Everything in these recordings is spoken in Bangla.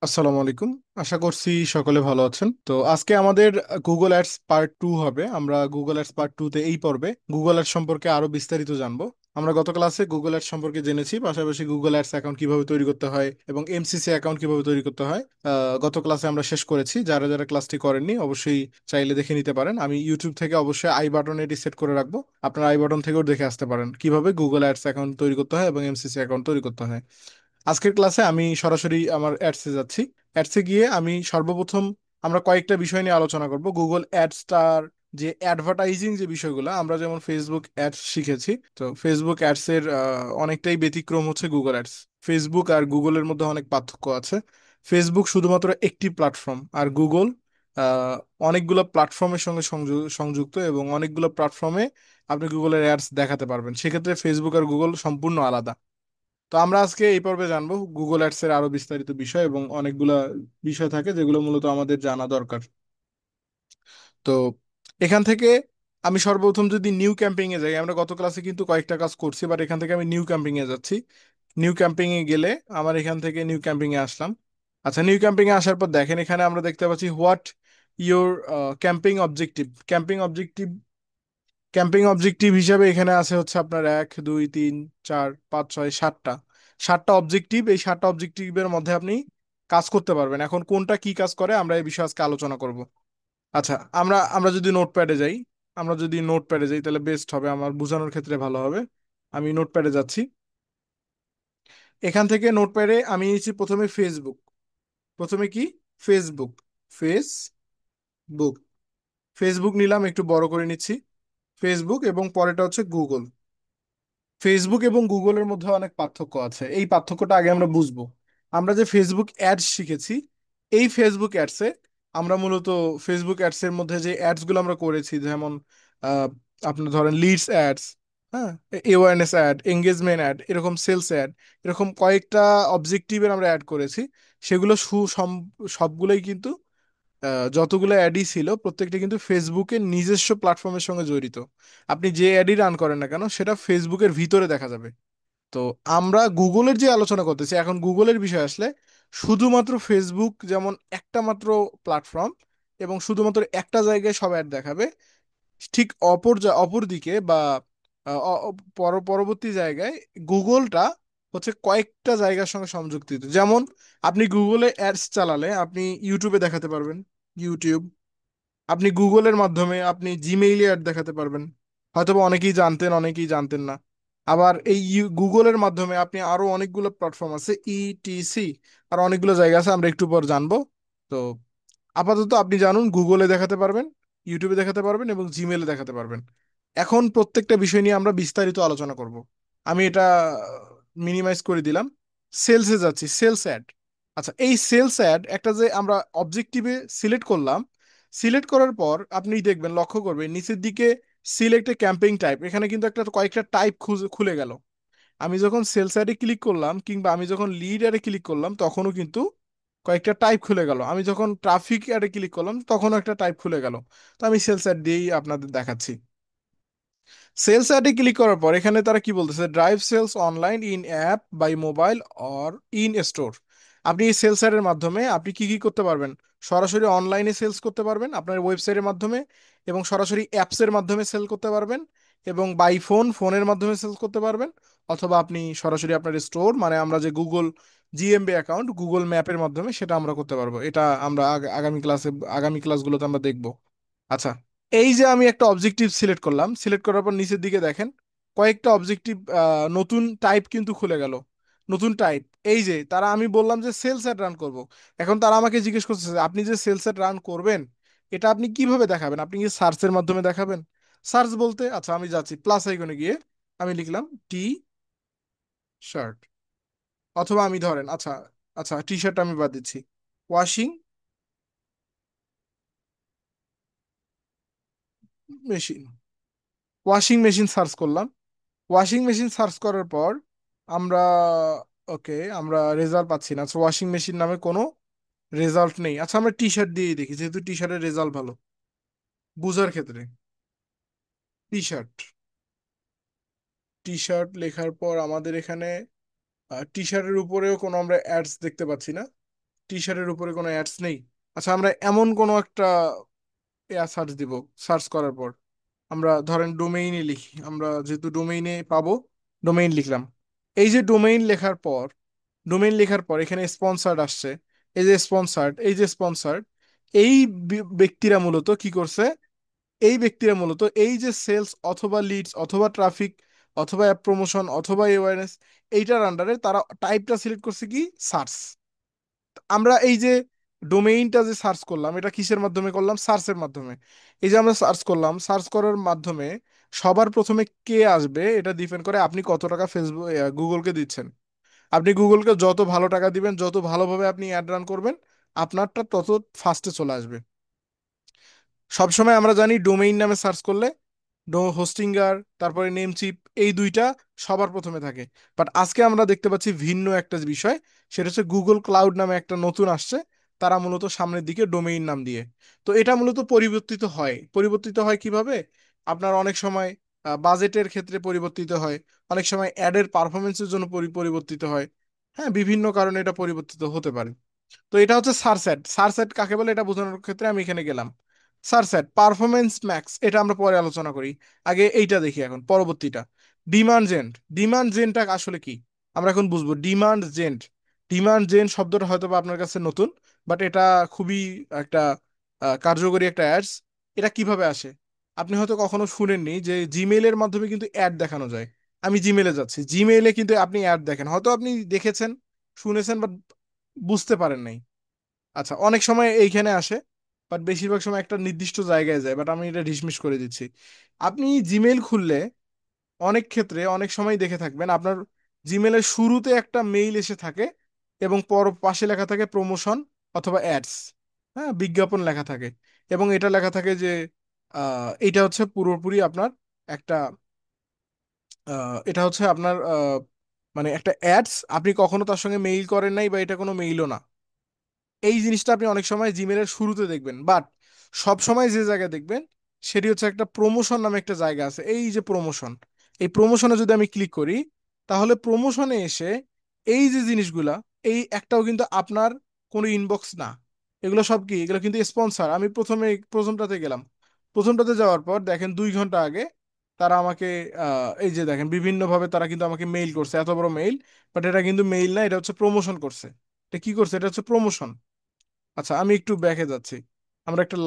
আসসালামু আলাইকুম। আশা করছি সকলে ভালো আছেন। তো আজকে আমাদের গুগল অ্যাডস পার্ট 2 হবে। আমরা গুগল অ্যাডস পার্ট 2 তে এই পর্বে গুগল অ্যাডস সম্পর্কে আরো বিস্তারিত জানবো। আমরা গত ক্লাসে গুগল অ্যাডস সম্পর্কে জেনেছি, পাশাপাশি গুগল অ্যাডস অ্যাকাউন্ট কিভাবে তৈরি করতে হয় এবং এমসিসি অ্যাকাউন্ট কিভাবে তৈরি করতে হয় গত ক্লাসে আমরা শেষ করেছি। যারা যারা ক্লাসটি করেননি অবশ্যই চাইলে দেখে নিতে পারেন। আমি ইউটিউব থেকে অবশ্যই আই বাটনে এটি সেট করে রাখবো, আপনারা আই বাটন থেকেও দেখে আসতে পারেন কিভাবে গুগল অ্যাডস অ্যাকাউন্ট তৈরি করতে হয় এবং এমসিসি অ্যাকাউন্ট তৈরি করতে হয়। আজকের ক্লাসে আমি সরাসরি আমার অ্যাডসে যাচ্ছি। অ্যাডসে গিয়ে আমি সর্বপ্রথম আমরা কয়েকটা বিষয় নিয়ে আলোচনা করব। গুগল অ্যাডসটার যে অ্যাডভার্টাইজিং যে বিষয়গুলো, আমরা যেমন ফেসবুক অ্যাডস শিখেছি, তো ফেসবুক অ্যাডস এর অনেকটাই ব্যতিক্রম হচ্ছে গুগল অ্যাডস। ফেসবুক আর গুগলের মধ্যে অনেক পার্থক্য আছে। ফেসবুক শুধুমাত্র একটি প্ল্যাটফর্ম, আর গুগল আহ, অনেকগুলো প্ল্যাটফর্মের সঙ্গে সংযুক্ত, এবং অনেকগুলো প্ল্যাটফর্মে আপনি গুগলের অ্যাডস দেখাতে পারবেন। সেক্ষেত্রে ফেসবুক আর গুগল সম্পূর্ণ আলাদা। তো আমরা আজকে এই পর্বে জানবো গুগল অ্যাডস এর আরো বিস্তারিত বিষয়, এবং অনেকগুলা বিষয় থাকে যেগুলো মূলত আমাদের জানা দরকার। তো এখান থেকে আমি সর্বপ্রথম যদি নিউ ক্যাম্পিং এ যাই, আমরা গত ক্লাসে কিন্তু কয়েকটা কাজ করছি, বাট এখান থেকে আমি নিউ ক্যাম্পিং এ যাচ্ছি। নিউ ক্যাম্পিং এ গেলে আমার এখান থেকে নিউ ক্যাম্পিং এ আসলাম। আচ্ছা, নিউ ক্যাম্পিং এ আসার পর দেখেন এখানে আমরা দেখতে পাচ্ছি what your camping objective. Camping objective হিসাবে এখানে আছে হচ্ছে আপনার 1 2 3 4 5 6 7টা। 7টা অবজেক্টিভ, এই 7টা অবজেক্টিভের মধ্যে আপনি কাজ করতে পারবেন। এখন কোনটা কি কাজ করে আমরা এই বিষয়ে আজকে আলোচনা করব। আচ্ছা, আমরা আমরা যদি নোটপ্যাডে যাই, তাহলে বেস্ট হবে, আমার বোঝানোর ক্ষেত্রে ভালো হবে। আমি নোটপ্যাডে যাচ্ছি। এখান থেকে নোটপ্যাডে আমি নিচ্ছি প্রথমে ফেসবুক। প্রথমে কি? ফেসবুক। ফেসবুক। ফেসবুক নিলাম, একটু বড় করে নিচ্ছি। ফেসবুক, এবং পরেরটা হচ্ছে গুগল। ফেসবুক এবং গুগলের মধ্যে অনেক পার্থক্য আছে, এই পার্থক্যটা আগে আমরা বুঝবো। আমরা যে ফেসবুক অ্যাডস শিখেছি, এই ফেসবুক অ্যাডসে আমরা মূলত ফেসবুক অ্যাডস এর মধ্যে যে অ্যাডস গুলো আমরা করেছি, যেমন আহ, আপনার ধরেন লিডস অ্যাডস, হ্যাঁ, অ্যাওয়ারনেস অ্যাড, এঙ্গেজমেন্ট অ্যাড, এরকম সেলস অ্যাড, এরকম কয়েকটা অবজেক্টিভের আমরা অ্যাড করেছি। সেগুলো সবগুলোই কিন্তু যতগুলো অ্যাডই ছিল প্রত্যেকটা কিন্তু ফেসবুকের নিজস্ব প্ল্যাটফর্মের সঙ্গে জড়িত। আপনি যে অ্যাডই রান করেন না কেন সেটা ফেসবুকের ভিতরে দেখা যাবে। তো আমরা গুগলের যে আলোচনা করতেছি, এখন গুগলের বিষয় আসলে শুধুমাত্র ফেসবুক যেমন একটা মাত্র প্ল্যাটফর্ম এবং শুধুমাত্র একটা জায়গায় সব অ্যাড দেখাবে, ঠিক অপর দিকে বা পরবর্তী জায়গায় গুগলটা হচ্ছে কয়েকটা জায়গার সঙ্গে সংযুক্ত। যেমন আপনি গুগলে অ্যাডস চালালে আপনি ইউটিউবে দেখাতে পারবেন, ইউটিউব। আপনি গুগলের মাধ্যমে আপনি জিমেইলে অ্যাড দেখাতে পারবেন, হয়তোবা অনেকেই জানতেন অনেকেই জানতেন না। আবার এই গুগলের মাধ্যমে আপনি আরো অনেকগুলো প্ল্যাটফর্ম আছে, ইটিসি, আর অনেকগুলো জায়গা আছে, আমরা একটু পর জানবো। তো আপাতত আপনি জানুন গুগলে দেখাতে পারবেন, ইউটিউবে দেখাতে পারবেন এবং জিমেলে দেখাতে পারবেন। এখন প্রত্যেকটা বিষয় নিয়ে আমরা বিস্তারিত আলোচনা করব। আমি এটা মিনিমাইজ করে দিলাম। সেলসে যাচ্ছি, সেলস অ্যাড। আচ্ছা, এই সেলস অ্যাড একটা যে আমরা অবজেক্টিভে সিলেক্ট করলাম, সিলেক্ট করার পর আপনি দেখবেন, লক্ষ্য করবেন নিচের দিকে সিলেক্ট এ ক্যাম্পেইন টাইপ, এখানে কিন্তু একটা কয়েকটা টাইপ খুলে গেল। আমি যখন সেলস অ্যাডে ক্লিক করলাম কিংবা আমি যখন লিড অ্যাডে ক্লিক করলাম তখনও কিন্তু কয়েকটা টাইপ খুলে গেল। আমি যখন ট্রাফিক অ্যাডে ক্লিক করলাম তখনও একটা টাইপ খুলে গেল। তো আমি সেলস অ্যাড দিয়েই আপনাদের দেখাচ্ছি। সেলস অ্যাডে ক্লিক করার পর এখানে তারা কি বলতেছে, drive sales online in app by mobile or in store. আপনি এই সেলস অ্যাডের মাধ্যমে আপনি কি কি করতে পারবেন? সরাসরি অনলাইনে সেলস করতে পারবেন আপনার ওয়েবসাইটের মাধ্যমে, এবং সরাসরি অ্যাপসের মাধ্যমে সেল করতে পারবেন, এবং বাই ফোনের মাধ্যমে সেলস করতে পারবেন, অথবা আপনি সরাসরি আপনার স্টোর মানে আমরা যে গুগল জিএমবি অ্যাকাউন্ট, গুগল ম্যাপের মাধ্যমে সেটা আমরা করতে পারবো। এটা আমরা আগামী ক্লাসগুলোতে আমরা দেখবো। আচ্ছা, এই যে আমি একটা অবজেক্টিভ সিলেক্ট করলাম, সিলেক্ট করার পর নিচের দিকে দেখেন কয়েকটা অবজেক্টিভ নতুন টাইপ কিন্তু খুলে গেল। নতুন টাইপ, এই যে তারা, আমি বললাম যে সেলস অ্যাড রান করব। এখন তারা আমাকে জিজ্ঞেস করতেছে যে, আপনি যে সেলস অ্যাড রান করবেন এটা আপনি কিভাবে দেখাবেন? আপনি কি সার্চের মাধ্যমে দেখাবেন? সার্চ বলতে, আচ্ছা আমি যাচ্ছি প্লাস আইকনে গিয়ে আমি লিখলাম টি শার্ট, অথবা আমি ধরেন, আচ্ছা, আচ্ছা টি শার্ট আমি বাদ দিচ্ছি, washing machine. Washing machine search করলাম। ওয়াশিং মেশিন সার্চ করার পর আমরা, ওকে, আমরা রেজাল্ট পাচ্ছি না। আচ্ছা, ওয়াশিং মেশিন নামে কোনো রেজাল্ট নেই। আচ্ছা, আমরা টি শার্ট দিয়েই দেখি, যেহেতু টি শার্টের রেজাল্ট ভালো বুঝার ক্ষেত্রে। T shirt. টি শার্ট লেখার পর আমাদের এখানে টি শার্টের উপরেও কোনো আমরা অ্যাডস দেখতে পাচ্ছি না। টি শার্টের উপরে কোনো অ্যাডস নেই। আচ্ছা, আমরা এমন কোনো একটা সার্চ দিব। সার্চ করার পর আমরা ধরেন ডোমেইনে লিখি, আমরা যেহেতু ডোমেইনে পাবো, ডোমেইন লিখলাম। এই যে ডোমেইন লেখার পর, ডোমেইন লেখার পর এখানে স্পন্সার্ড আসছে। এই যে স্পন্সার্ড, এই যে স্পন্সার্ড, এই ব্যক্তিরা মূলত কি করছে? এই ব্যক্তিরা মূলত এই যে সেলস অথবা লিডস অথবা ট্রাফিক অথবা অ্যাপ প্রমোশন অথবা অ্যাওয়ারনেস, এইটার আন্ডারে তারা টাইপটা সিলেক্ট করছে কি? সার্চ। আমরা এই যে ডোমেইনটা যে সার্চ করলাম, এটা কিসের মাধ্যমে করলাম? সার্চের মাধ্যমে। এই যে আমরা সার্চ করলাম, সার্চ করার মাধ্যমে সবার প্রথমে কে আসবে এটা ডিপেন্ড করে আপনি কত টাকা ফেসবুক গুগলকে দিচ্ছেন। আপনি গুগলকে যত ভালো টাকা দিবেন, যত ভালোভাবে আপনি অ্যাড রান করবেন, আপনারটা তত ফাস্টে চলে আসবে। সবসময় আমরা জানি ডোমেইন নামে সার্চ করলে হোস্টিঙ্গার, তারপরে নেমচিপ, এই দুইটা সবার প্রথমে থাকে। বাট আজকে আমরা দেখতে পাচ্ছি ভিন্ন একটা বিষয়, সেটা হচ্ছে গুগল ক্লাউড নামে একটা নতুন আসছে। তারা মূলত সামনের দিকে ডোমেইন নাম দিয়ে। তো এটা মূলত পরিবর্তিত হয়। পরিবর্তিত হয় কিভাবে? আপনার অনেক সময় বাজেটের ক্ষেত্রে পরিবর্তিত হয়, অনেক সময় অ্যাডের পারফরমেন্সের জন্য পরিবর্তিত হয়। হ্যাঁ, বিভিন্ন কারণে এটা পরিবর্তিত হতে পারে। তো এটা হচ্ছে সারসেট। সারসেট কাকে বলে এটা বোঝানোর ক্ষেত্রে আমি এখানে গেলাম। সারসেট পারফরমেন্স ম্যাক্স, এটা আমরা পরে আলোচনা করি। আগে এইটা দেখি, এখন পরবর্তীটা। Demand gen. ডিমান্ড জেনটা আসলে কি আমরা এখন বুঝবো। ডিমান্ড জেন্ট, ডিমান্ড জেন শব্দটা হয়তো বা আপনার কাছে নতুন, বাট এটা খুবই একটা কার্যকরী একটা অ্যাডস। এটা কিভাবে আসে? আপনি হয়তো কখনো শুনেননি যে জিমেইলের মাধ্যমে কিন্তু অ্যাড দেখানো যায়। আমি জিমেইলে যাচ্ছি, জিমেইলে কিন্তু আপনি অ্যাড দেখেন, হয়তো আপনি দেখেছেন, শুনেছেন, বাট বুঝতে পারেন নাই। আচ্ছা, অনেক সময় এইখানে আসে, বাট বেশিরভাগ সময় একটা নির্দিষ্ট জায়গায় যায়, বাট আমি এটা ডিসমিস করে দিচ্ছি। আপনি জিমেইল খুললে অনেক ক্ষেত্রে অনেক সময় দেখে থাকবেন আপনার জিমেইলের শুরুতে একটা মেইল এসে থাকে, এবং পর পাশে লেখা থাকে প্রমোশন অথবা অ্যাডস। হ্যাঁ, বিজ্ঞাপন লেখা থাকে। এবং এটা লেখা থাকে যে এটা হচ্ছে পুরোপুরি আপনার একটা এটা হচ্ছে আপনার মানে একটা অ্যাডস, আপনি কখনো তার সঙ্গে মেইল করেন নাই, বা এটা কোনো মেইলও না। এই জিনিসটা আপনি অনেক সময় জিমেলের শুরুতে দেখবেন, বাট সব সময় যে জায়গায় দেখবেন সেটি হচ্ছে একটা প্রমোশন নামে একটা জায়গা আছে। এই যে প্রমোশন, এই প্রমোশনে যদি আমি ক্লিক করি, তাহলে প্রমোশনে এসে এই যে জিনিসগুলা, এই একটাও কিন্তু আপনার কোনো ইনবক্স না। এগুলো সব কি? এগুলো কিন্তু স্পন্সর। আমি প্রথমটাতে গেলাম। প্রথমটাতে যাওয়ার পর দেখেন 2 ঘন্টা আগে তারা আমাকে এই যে দেখেন বিভিন্নভাবে তারা কিন্তু আমাকে মেইল করছে, এত বড় মেইল। বাট এটা কিন্তু মেইল না, এটা হচ্ছে প্রমোশন করছে। এটা কি করছে? এটা হচ্ছে প্রমোশন। আচ্ছা, আমি একটু ব্যাকে যাচ্ছি। আমরা একটা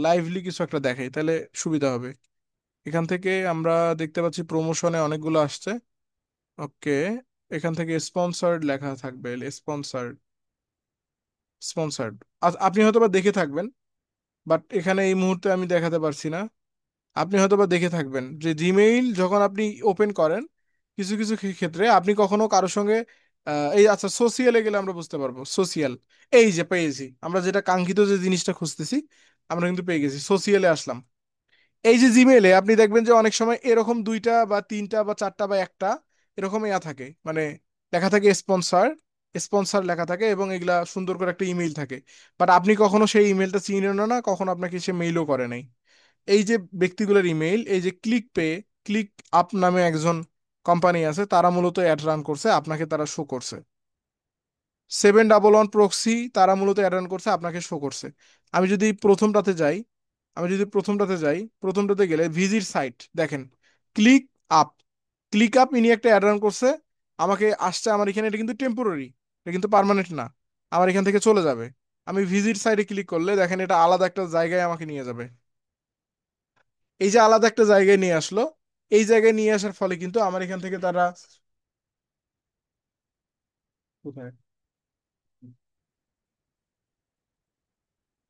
লাইভলি কিছু একটা দেখাই, তাহলে সুবিধা হবে। এখান থেকে আমরা দেখতে পাচ্ছি প্রমোশনে অনেকগুলো আসছে। ওকে, এখান থেকে স্পন্সর্ড লেখা থাকবে, স্পন্সর্ড, স্পন্সর্ড। আপনি হয়তো বা দেখে থাকবেন, বাট এখানে এই মুহূর্তে আমি দেখাতে পারছি না। আপনি হয়তোবা দেখে থাকবেন যে জিমেইল যখন আপনি ওপেন করেন, কিছু কিছু ক্ষেত্রে আপনি কখনো কারোর সঙ্গে এই আচ্ছা সোশিয়ালে গেলে আমরা বুঝতে পারবো। সোশিয়াল, এই যে পেয়েছি আমরা যেটা কাঙ্ক্ষিত যে জিনিসটা খুঁজতেছি, আমরা কিন্তু পেয়ে গেছি। সোশিয়ালে আসলাম। এই যে জিমেইলে আপনি দেখবেন যে অনেক সময় এরকম দুইটা বা তিনটা বা চারটা বা একটা এরকম ইয়া থাকে, মানে লেখা থাকে স্পন্সর, স্পন্সর লেখা থাকে, এবং এগুলা সুন্দর করে একটা ইমেইল থাকে। বাট আপনি কখনো সেই ইমেইলটা চিনেন না, কখনো আপনাকে সে মেইলও করে নাই। এই যে ব্যক্তিগুলোর ইমেইল, এই যে ক্লিক আপ নামে একজন কোম্পানি আছে, তারা মূলত অ্যাড রান করছে, আপনাকে তারা শো করছে। 711 প্রক্সি, তারা মূলত অ্যাড রান করছে, আপনাকে শো করছে। আমি যদি প্রথমটাতে যাই, প্রথমটাতে গেলে ভিজিট সাইট দেখেন, ক্লিক আপ, ক্লিক আপ ইনি একটা অ্যাড রান করছে, আমাকে আসছে আমার এখানে। এটা কিন্তু টেম্পোরারি, এটা কিন্তু পার্মানেন্ট না, আমার এখান থেকে চলে যাবে। আমি ভিজিট সাইটে ক্লিক করলে দেখেন এটা আলাদা একটা জায়গায় আমাকে নিয়ে যাবে। এই যে আলাদা একটা জায়গায় নিয়ে আসলো, এই জায়গায় নিয়ে আসার ফলে কিন্তু আমার এখান থেকে তারা কোথায়?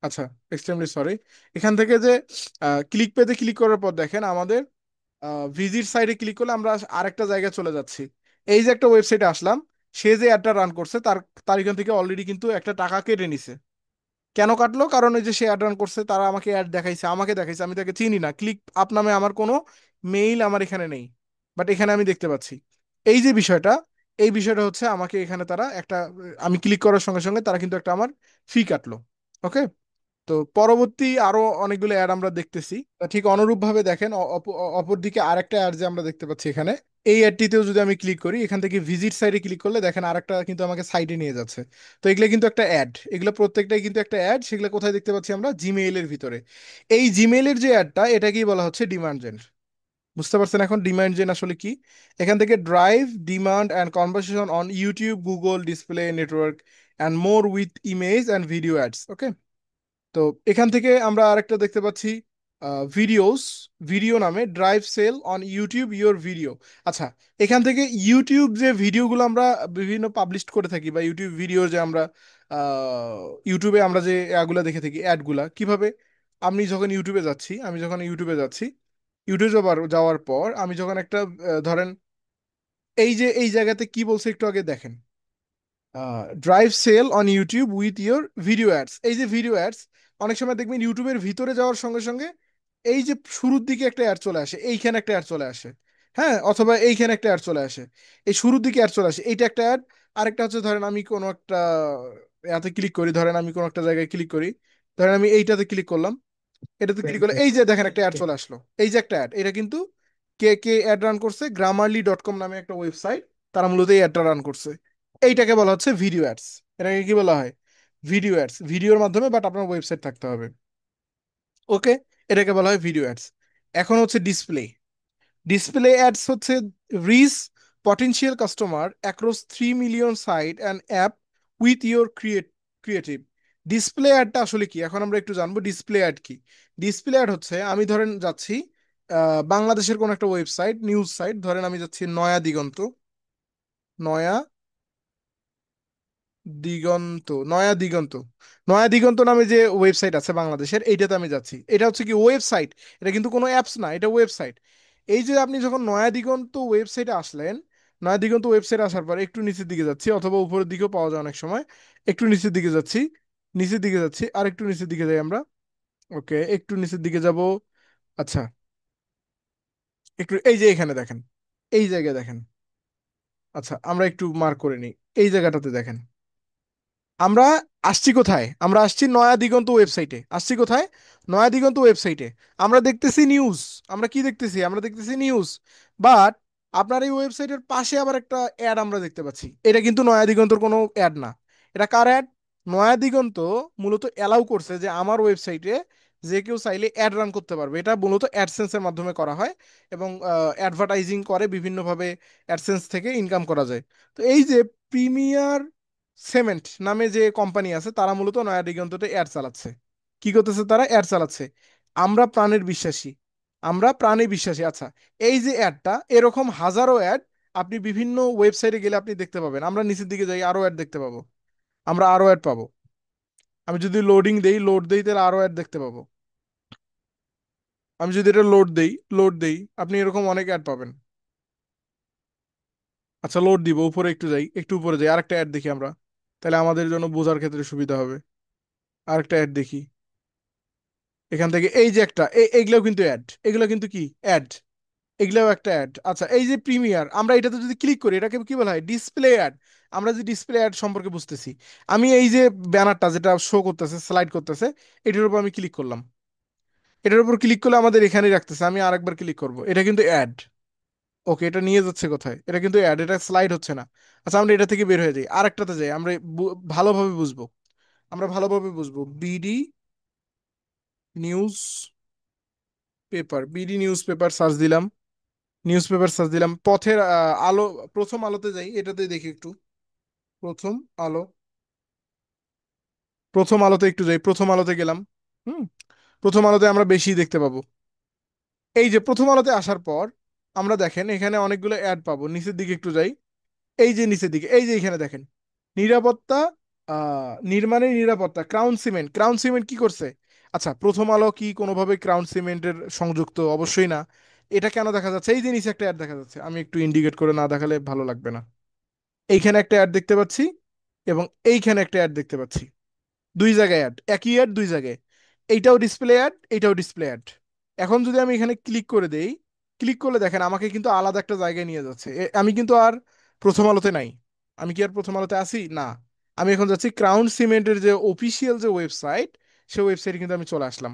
আচ্ছা, এক্সট্রিমলি সরি। এখান থেকে যে ক্লিক পেতে ক্লিক করার পর দেখেন আমাদের ভিজিট সাইটে ক্লিক করলে আমরা আরেকটা জায়গায় চলে যাচ্ছি। এই যে একটা ওয়েবসাইটে আসলাম, সে যে অ্যাডটা রান করছে তার তার এখান থেকে অলরেডি কিন্তু একটা টাকা কেটে নিছে। কেন কাটলো? কারণ ওই যে সে অ্যাড রান করছে, তারা আমাকে অ্যাড দেখাইছে, আমাকে দেখাইছে, আমি তাকে চিনি না। ক্লিক আপ নামে আমার কোনো মেইল আমার এখানে নেই, বাট এখানে আমি দেখতে পাচ্ছি। এই যে বিষয়টা, এই বিষয়টা হচ্ছে আমাকে এখানে তারা একটা আমি ক্লিক করার সঙ্গে সঙ্গে তারা কিন্তু একটা আমার ফি কাটলো। ওকে। তো পরবর্তী আরো অনেকগুলো অ্যাড আমরা দেখতেছি। তা ঠিক অনুরূপ ভাবে দেখেন অপর দিকে আরেকটা অ্যাড যে আমরা দেখতে পাচ্ছি এখানে, এই অ্যাডটিতেও যদি আমি ক্লিক করি, এখান থেকে ভিজিট সাইটে ক্লিক করলে দেখেন আরেকটা কিন্তু আমাকে সাইটে নিয়ে যাচ্ছে। তো এগুলো কিন্তু একটা অ্যাড, এগুলো প্রত্যেকটাই কিন্তু একটা অ্যাড। সেগুলো কোথায় দেখতে পাচ্ছি আমরা? জিমেইলের ভিতরে। এই জিমেইলের যে অ্যাডটা, এটাকেই বলা হচ্ছে ডিমান্ড জেন। বুঝতে পারছেন এখন ডিমান্ড জেন আসলে কি? এখান থেকে drive demand and conversation on YouTube, Google display network and more with image and video ads. Okay. তো এখান থেকে আমরা আরেকটা দেখতে পাচ্ছি ভিডিওস, ভিডিও নামে drive sale on YouTube your video. আচ্ছা, এখান থেকে ইউটিউব যে ভিডিওগুলো আমরা বিভিন্ন পাবলিশ করে থাকি, বা ইউটিউব ভিডিও যে আমরা ইউটিউবে আমরা যে অ্যাডগুলো দেখে থাকি, অ্যাডগুলা কিভাবে, আমি যখন ইউটিউবে যাচ্ছি, ইউটিউবে যাওয়ার যাওয়ার পর আমি যখন একটা ধরেন, এই যে এই জায়গাতে কি বলছে একটু আগে দেখেন, drive sale on YouTube with your video ads. এই যে ভিডিও অ্যাডস, অনেক সময় দেখবেন ইউটিউবের ভিতরে যাওয়ার সঙ্গে সঙ্গে এই যে শুরুর দিকে একটা অ্যাড চলে আসে, এইখানে একটা অ্যাড চলে আসে। হ্যাঁ, অথবা এইখানে একটা অ্যাড চলে আসে, এই শুরুর দিকে অ্যাড চলে আসে, এইটা একটা অ্যাড। আরেকটা হচ্ছে ধরেন আমি কোনো একটা ইয়াতে ক্লিক করি, ধরেন আমি কোনো একটা জায়গায় ক্লিক করি, ধরেন আমি এইটাতে ক্লিক করলাম, এটাতে ক্লিক করলে এই যে দেখেন একটা অ্যাড চলে আসলো। এই যে একটা অ্যাড, এটা কিন্তু কে কে অ্যাড রান করছে? grammarly.com নামে একটা ওয়েবসাইট, তারা মূলত এই অ্যাডটা রান করছে। এইটাকে বলা হচ্ছে ভিডিও অ্যাডস। এটাকে কি বলা হয়? ভিডিও অ্যাডস, ভিডিওর মাধ্যমে, বাট আপনার ওয়েবসাইট থাকতে হবে। ওকে, এটাকে বলা হয় ভিডিও অ্যাডস। এখন হচ্ছে ডিসপ্লে। ডিসপ্লে অ্যাডস হচ্ছে reach potential customer across 3 million site and app with your creative. Display অ্যাডটা আসলে কি, এখন আমরা একটু জানবো ডিসপ্লে অ্যাড কি। ডিসপ্লে অ্যাড হচ্ছে, আমি ধরেন যাচ্ছি বাংলাদেশের কোন একটা ওয়েবসাইট, নিউজ সাইট, ধরেন আমি যাচ্ছি নয়া দিগন্ত, নয়া নয়া দিগন্ত, নয়া দিগন্ত নামে যে ওয়েবসাইট আছে বাংলাদেশের, এইটাতে আমি যাচ্ছি। এটা হচ্ছে কি ওয়েবসাইট, এটা কিন্তু কোনো অ্যাপস না, এটা ওয়েবসাইট। এই যে আপনি যখন নয়া দিগন্ত ওয়েবসাইটে আসলেন, নয়া দিগন্ত ওয়েবসাইটে আসার পর একটু নিচের দিকে যাচ্ছি, অথবা উপরের দিকেও পাওয়া যায় অনেক সময়। একটু নিচের দিকে যাচ্ছি, নিচের দিকে যাচ্ছি, আর একটু নিচের দিকে যাই আমরা। ওকে, একটু নিচের দিকে যাব। আচ্ছা, একটু এই যে এখানে দেখেন, এই জায়গায় দেখেন। আচ্ছা, আমরা একটু মার্ক করে নিই, এই জায়গাটাতে দেখেন। আমরা আসছি কোথায়? আমরা আসছি নয়া দিগন্ত ওয়েবসাইটে। আসছি কোথায়? নয়া দিগন্ত ওয়েবসাইটে। আমরা দেখতেছি নিউজ। আমরা কি দেখতেছি? আমরা দেখতেছি নিউজ। বাট আপনার এই ওয়েবসাইটের পাশে আবার একটা অ্যাড আমরা দেখতে পাচ্ছি। এটা কিন্তু নয়া দিগন্তর কোনো অ্যাড না। এটা কার অ্যাড? নয়া দিগন্ত মূলত অ্যালাউ করছে যে আমার ওয়েবসাইটে যে কেউ চাইলে অ্যাড রান করতে পারবে। এটা মূলত অ্যাডসেন্সের মাধ্যমে করা হয়, এবং অ্যাডভার্টাইজিং করে বিভিন্নভাবে, অ্যাডসেন্স থেকে ইনকাম করা যায়। তো এই যে প্রিমিয়ার সিমেন্ট নামে যে কোম্পানি আছে, তারা মূলত নয়া দিগন্ততে অ্যাড চালাচ্ছে। কি করতেছে? তারা অ্যাড চালাচ্ছে। আমরা প্রাণের বিশ্বাসী, আমরা প্রাণে বিশ্বাসী। আচ্ছা, এই যে অ্যাডটা, এরকম হাজারো অ্যাড আপনি বিভিন্ন ওয়েবসাইটে গেলে আপনি দেখতে পাবেন। আমরা নিচের দিকে যাই, আরো অ্যাড দেখতে পাবো, আমরা আরো অ্যাড পাবো। আমি যদি লোড দেই, তাহলে আরো অ্যাড দেখতে পাবো। আমি যদি এটা লোড দেই, আপনি এরকম অনেক অ্যাড পাবেন। আচ্ছা, লোড দিব, উপরে একটু যাই, একটু উপরে যাই, আরেকটা অ্যাড দেখি আমরা, তাহলে আমাদের জন্য বোঝার ক্ষেত্রে সুবিধা হবে। আরেকটা অ্যাড দেখি এখান থেকে, এই যে একটা এইগুলাও কিন্তু অ্যাড, এগুলো কিন্তু কি অ্যাড, এগুলাও একটা অ্যাড। আচ্ছা, এই যে প্রিমিয়ার, আমরা এটাতে যদি ক্লিক করি, এটাকে কি বলা হয়? Display ad. আমরা যে ডিসপ্লে অ্যাড সম্পর্কে বুঝতেছি, আমি এই যে ব্যানারটা যেটা শো করতেছে, স্লাইড করতেছে, এটার উপর আমি ক্লিক করলাম। এটার উপর ক্লিক করলে আমাদের এখানেই রাখতেছে, আমি আরেকবার ক্লিক করব, এটা কিন্তু অ্যাড। ওকে, এটা নিয়ে যাচ্ছে কোথায়? এটা কিন্তু অ্যাড, এটা স্লাইড হচ্ছে না। আচ্ছা, আমরা এটা থেকে বের হয়ে যাই, আরেকটাতে যাই, আমরা ভালোভাবে বুঝবো। আমরা ভালোভাবে বুঝবো। News BD news paper search দিলাম, নিউজ পেপার সার্চ দিলাম, পথের আলো, প্রথম আলোতে যাই, এটাতে দেখি একটু। প্রথম আলো, প্রথম আলোতে একটু যাই, প্রথম আলোতে গেলাম। হুম, প্রথম আলোতে আমরা বেশি দেখতে পাবো। এই যে প্রথম আলোতে আসার পর আমরা দেখেন এখানে অনেকগুলো অ্যাড পাবো। নিচের দিকে একটু যাই, এই যে নিচের দিকে, এই যে এখানে দেখেন নিরাপত্তা, নির্মাণের নিরাপত্তা, ক্রাউন সিমেন্ট। ক্রাউন সিমেন্ট কি করছে? আচ্ছা, প্রথম আলো কি কোনোভাবে ক্রাউন সিমেন্টের সংযুক্ত? অবশ্যই না। এটা কেন দেখা যাচ্ছে? এই যে নিচে একটা অ্যাড দেখা যাচ্ছে, আমি একটু ইন্ডিকেট করে না দেখালে ভালো লাগবে না। এইখানে একটা অ্যাড দেখতে পাচ্ছি, এবং এইখানে একটা অ্যাড দেখতে পাচ্ছি। দুই জায়গায় অ্যাড, একই অ্যাড দুই জায়গায়। এইটাও ডিসপ্লে অ্যাড, এইটাও ডিসপ্লে অ্যাড। এখন যদি আমি এখানে ক্লিক করে দেই, ক্লিক করলে দেখেন আমাকে কিন্তু আলাদা একটা জায়গায় নিয়ে যাচ্ছে। আমি কিন্তু আর প্রথম আলোতে নাই। আমি কি আর প্রথম আলোতে আছি? না। আমি এখন যাচ্ছি ক্রাউন সিমেন্টের যে অফিসিয়াল যে ওয়েবসাইট, সেই ওয়েবসাইটে কিন্তু আমি চলে আসলাম।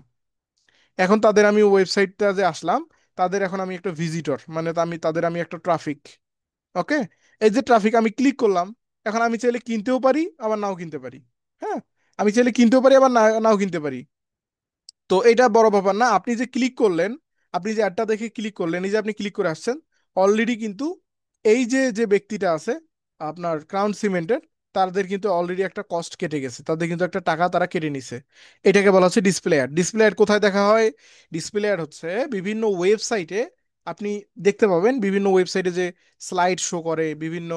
এখন তাদের আমি ওয়েবসাইটটা যে আসলাম, তাদের এখন আমি একটা ভিজিটর, মানে আমি তাদের আমি একটা ট্রাফিক। ওকে, এই যে ট্রাফিক আমি ক্লিক করলাম, এখন আমি চাইলে কিনতেও পারি আবার নাও কিনতে পারি। হ্যাঁ, আমি চাইলে কিনতেও পারি আবার নাও কিনতে পারি। তো এটা বড় ব্যাপার না, আপনি যে ক্লিক করলেন, আপনি যে অ্যাডটা দেখে ক্লিক করলেন, এই যে আপনি ক্লিক করে আসছেন, অলরেডি কিন্তু এই যে যে ব্যক্তিটা আছে আপনার ক্রাউন সিমেন্টের, তাদের কিন্তু অলরেডি একটা কস্ট কেটে গেছে, তাদের কিন্তু একটা টাকা তারা কেটে নিছে। এটাকে বলা হচ্ছে ডিসপ্লে অ্যাড। ডিসপ্লে অ্যাড কোথায় দেখা হয়? ডিসপ্লে অ্যাড হচ্ছে বিভিন্ন ওয়েবসাইটে আপনি দেখতে পাবেন, বিভিন্ন ওয়েবসাইটে যে স্লাইড শো করে, বিভিন্ন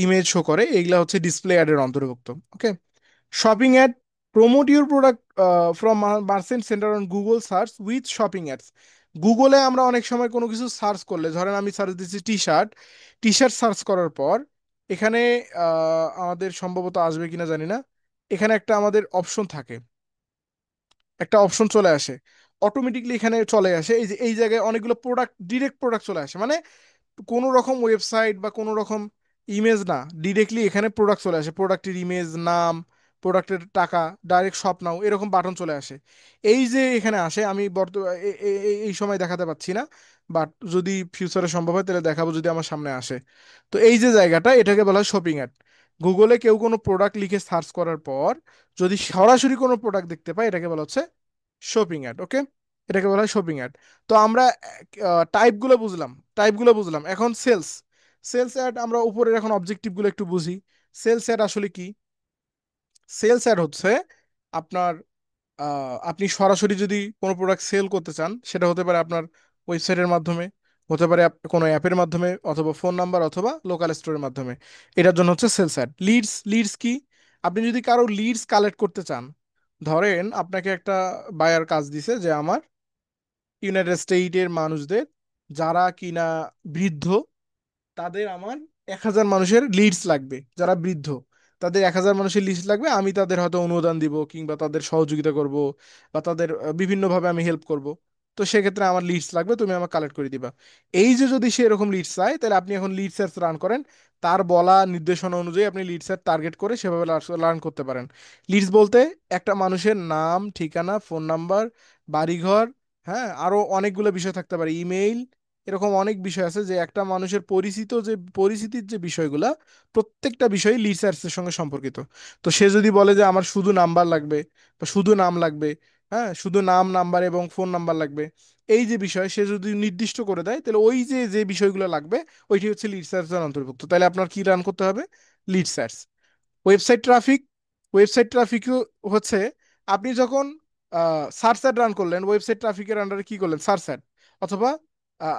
ইমেজ শো করে, এইগুলা হচ্ছে ডিসপ্লে অ্যাডের অন্তর্ভুক্ত। Okay, shopping ad, promote your product from merchant center on Google search with shopping ads. গুগলে আমরা অনেক সময় কোনো কিছু সার্চ করলে, ধরেন আমি সার্চ দিচ্ছি T shirt, T shirt search করার পর এখানে আমাদের সম্ভবত আসবে কিনা জানি না, এখানে একটা আমাদের অপশন থাকে, একটা অপশন চলে আসে, অটোমেটিকলি এখানে চলে আসে, এই যে এই জায়গায় অনেকগুলো প্রোডাক্ট, ডিরেক্ট প্রোডাক্ট চলে আসে, মানে কোনো রকম ওয়েবসাইট বা কোনো রকম ইমেজ না, ডিরেক্টলি এখানে প্রোডাক্ট চলে আসে, প্রোডাক্টের ইমেজ, নাম, প্রোডাক্টের টাকা, ডাইরেক্ট শপ নাও, এরকম বাটন চলে আসে। এই যে এখানে আসে, আমি এই সময় দেখাতে পাচ্ছি না, বাট যদি ফিউচারে সম্ভব হয় তাহলে দেখাবো যদি আমার সামনে আসে। তো এই যে জায়গাটা, এটাকে বলা হয় শপিং অ্যাড। গুগলে কেউ কোনো প্রোডাক্ট লিখে সার্চ করার পর যদি সরাসরি কোনো প্রোডাক্ট দেখতে পাই, এটাকে বলা হচ্ছে শপিং অ্যাড। ওকে, এটাকে বলা হয় শপিং অ্যাড। তো আমরা টাইপগুলো বুঝলাম, টাইপগুলো বুঝলাম, এখন সেলস, সেলস অ্যাড আমরা উপরের এখন অবজেক্টিভগুলো একটু বুঝি। সেলস অ্যাড আসলে কি? সেলস অ্যাড হচ্ছে আপনার আপনি সরাসরি যদি কোনো প্রোডাক্ট সেল করতে চান, সেটা হতে পারে আপনার ওয়েবসাইটের মাধ্যমে, হতে পারে কোনো অ্যাপের মাধ্যমে, অথবা ফোন নাম্বার, অথবা লোকাল স্টোরের মাধ্যমে। এটার জন্য হচ্ছে সেলস অ্যাড। লিডস, লিডস কি? আপনি যদি কারো লিডস কালেক্ট করতে চান, ধরেন আপনাকে একটা বায়ার কাজ দিছে যে আমার ইউনাইটেড স্টেটের মানুষদের যারা কিনা বৃদ্ধ, তাদের আমার 1,000 মানুষের লিডস লাগবে, যারা বৃদ্ধ, তাদের 1,000 মানুষের লিস্ট লাগবে, আমি তাদের হয়তো অনুদান দিব, কিংবা তাদের সহযোগিতা করব, বা তাদের বিভিন্নভাবে আমি হেল্প করব। তো সেক্ষেত্রে আমার লিডস লাগবে, তুমি আমার কালেক্ট করে দিবা। এই যে যদি সে এরকম লিডস চায়, তাহলে আপনি এখন লিড সার্চ রান করেন, তার বলা নির্দেশনা অনুযায়ী আপনি লিড সার্চ টার্গেট করে সেভাবে রান করতে পারেন। লিডস বলতে একটা মানুষের নাম, ঠিকানা, ফোন নাম্বার, বাড়িঘর, হ্যাঁ, আরো অনেকগুলো বিষয় থাকতে পারে, ইমেইল, এরকম অনেক বিষয় আছে যে একটা মানুষের পরিচিতির যে বিষয়গুলা, প্রত্যেকটা বিষয় রিসার্চের সঙ্গে সম্পর্কিত। তো সে যদি বলে যে আমার শুধু নাম্বার লাগবে, বা শুধু নাম লাগবে, হ্যাঁ, শুধু নাম, নাম্বার এবং ফোন নাম্বার লাগবে, এই যে বিষয় সে যদি নির্দিষ্ট করে দেয়, তাহলে ওই যে যে বিষয়গুলো লাগবে ওইটি হচ্ছে লিড সার্চের অন্তর্ভুক্ত। তাহলে আপনার কি রান করতে হবে? Lead search. Website traffic, website traffic হচ্ছে আপনি যখন সার্চ অ্যাড রান করলেন, ওয়েবসাইট ট্রাফিকের আন্ডারে কি করলেন? সার্চ অ্যাড, অথবা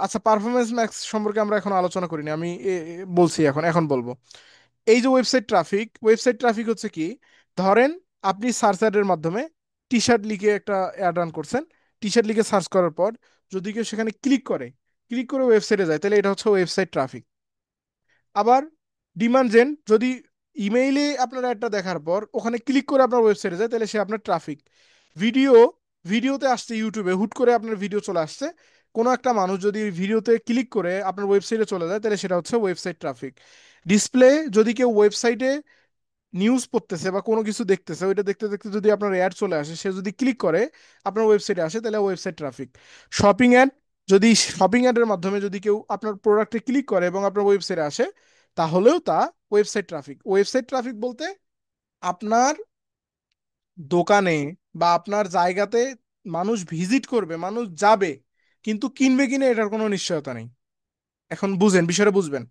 আচ্ছা, পারফরমেন্স ম্যাক্স সম্পর্কে আমরা এখন আলোচনা করিনি, আমি বলছি, এখন বলবো। এই যে ওয়েবসাইট ট্রাফিক, ওয়েবসাইট ট্রাফিক হচ্ছে কি? ধরেন আপনি সার্চ অ্যাডের মাধ্যমে টি শার্ট লিখে একটা অ্যাড রান করছেন, টি শার্ট লিখে সার্চ করার পর যদি কেউ সেখানে ক্লিক করে, ক্লিক করে ওয়েবসাইটে যায়, তাহলে এটা হচ্ছে ওয়েবসাইট ট্রাফিক। আবার ডিমান্ড জেন, যদি ইমেইলে আপনার একটা দেখার পর ওখানে ক্লিক করে আপনার ওয়েবসাইটে যায়, তাহলে সে আপনার ট্রাফিক। ভিডিও, ভিডিওতে আসছে, ইউটিউবে হুট করে আপনার ভিডিও চলে আসছে, কোনো একটা মানুষ যদি ভিডিওতে ক্লিক করে আপনার ওয়েবসাইটে চলে যায়, তাহলে সেটা হচ্ছে ওয়েবসাইট ট্রাফিক। ডিসপ্লে, যদি কেউ ওয়েবসাইটে নিউজ পড়তেছে বা কোনো কিছু দেখতেছে, ওইটা দেখতে দেখতে যদি আপনার অ্যাড চলে আসে, সে যদি ক্লিক করে আপনার ওয়েবসাইটে আসে, তাহলে ওয়েবসাইট ট্রাফিক। শপিং অ্যাড, যদি শপিং অ্যাডের মাধ্যমে যদি কেউ আপনার প্রোডাক্টে ক্লিক করে এবং আপনার ওয়েবসাইটে আসে, তাহলেও তা ওয়েবসাইট ট্রাফিক। ওয়েবসাইট ট্রাফিক বলতে আপনার দোকানে বা আপনার জায়গাতে মানুষ ভিজিট করবে, মানুষ যাবে, কিন্তু কিনবে কিনে এটার কোনো নিশ্চয়তা নেই। এখন বুঝেন, বিষয়টা বুঝবেন।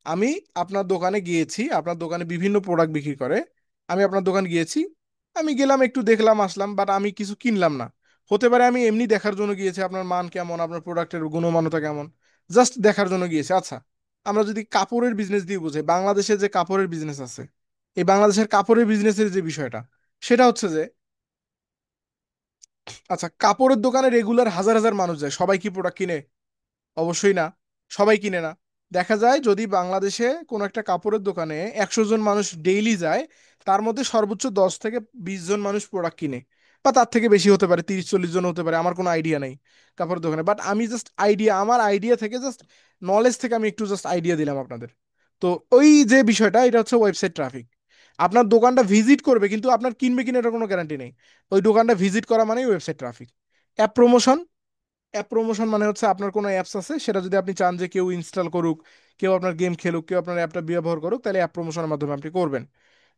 আমি আপনার দোকানে গিয়েছি, আপনার দোকানে বিভিন্ন প্রোডাক্ট বিক্রি করে, আমি আপনার দোকানে গিয়েছি, আমি গেলাম, একটু দেখলাম, আসলাম, বাট আমি কিছু কিনলাম না। হতে পারে আমি এমনি দেখার জন্য গিয়েছি আপনার মান কেমন, আপনার প্রোডাক্টের গুণমানতা কেমন, জাস্ট দেখার জন্য গিয়েছি। আচ্ছা, আমরা যদি কাপড়ের বিজনেস দিয়ে বুঝে, বাংলাদেশে যে কাপড়ের বিজনেস আছে, এই বাংলাদেশের কাপড়ের বিজনেসের যে বিষয়টা, সেটা হচ্ছে যে, আচ্ছা, কাপড়ের দোকানে রেগুলার হাজার হাজার মানুষ যায়, সবাই কি প্রোডাক্ট কিনে? অবশ্যই না, সবাই কিনে না। দেখা যায় যদি বাংলাদেশে কোনো একটা কাপড়ের দোকানে 100 জন মানুষ ডেইলি যায়, তার মধ্যে সর্বোচ্চ 10 থেকে 20 জন মানুষ প্রোডাক্ট কিনে, বা তার থেকে বেশি হতে পারে, 30-40 জন হতে পারে, আমার কোনো আইডিয়া নেই কাপড়ের দোকানে, বাট আমি জাস্ট আইডিয়া, আমার আইডিয়া থেকে জাস্ট নলেজ থেকে আমি একটু জাস্ট আইডিয়া দিলাম আপনাদের। তো ওই যে বিষয়টা, এটা হচ্ছে ওয়েবসাইট ট্রাফিক। আপনার দোকানটা ভিজিট করবে কিন্তু আপনার কিনবে কিনে, এটা কোনো গ্যারান্টি নেই। ওই দোকানটা ভিজিট করা মানেই website traffic. App promotion, app promotion মানে হচ্ছে আপনার কোনো অ্যাপস আছে, সেটা যদি আপনি চান যে কেউ ইনস্টল করুক, কেউ আপনার গেম খেলুক, কেউ আপনার অ্যাপটা ব্যবহার করুক, তাহলে অ্যাপ প্রমোশনের মাধ্যমে আপনি করবেন।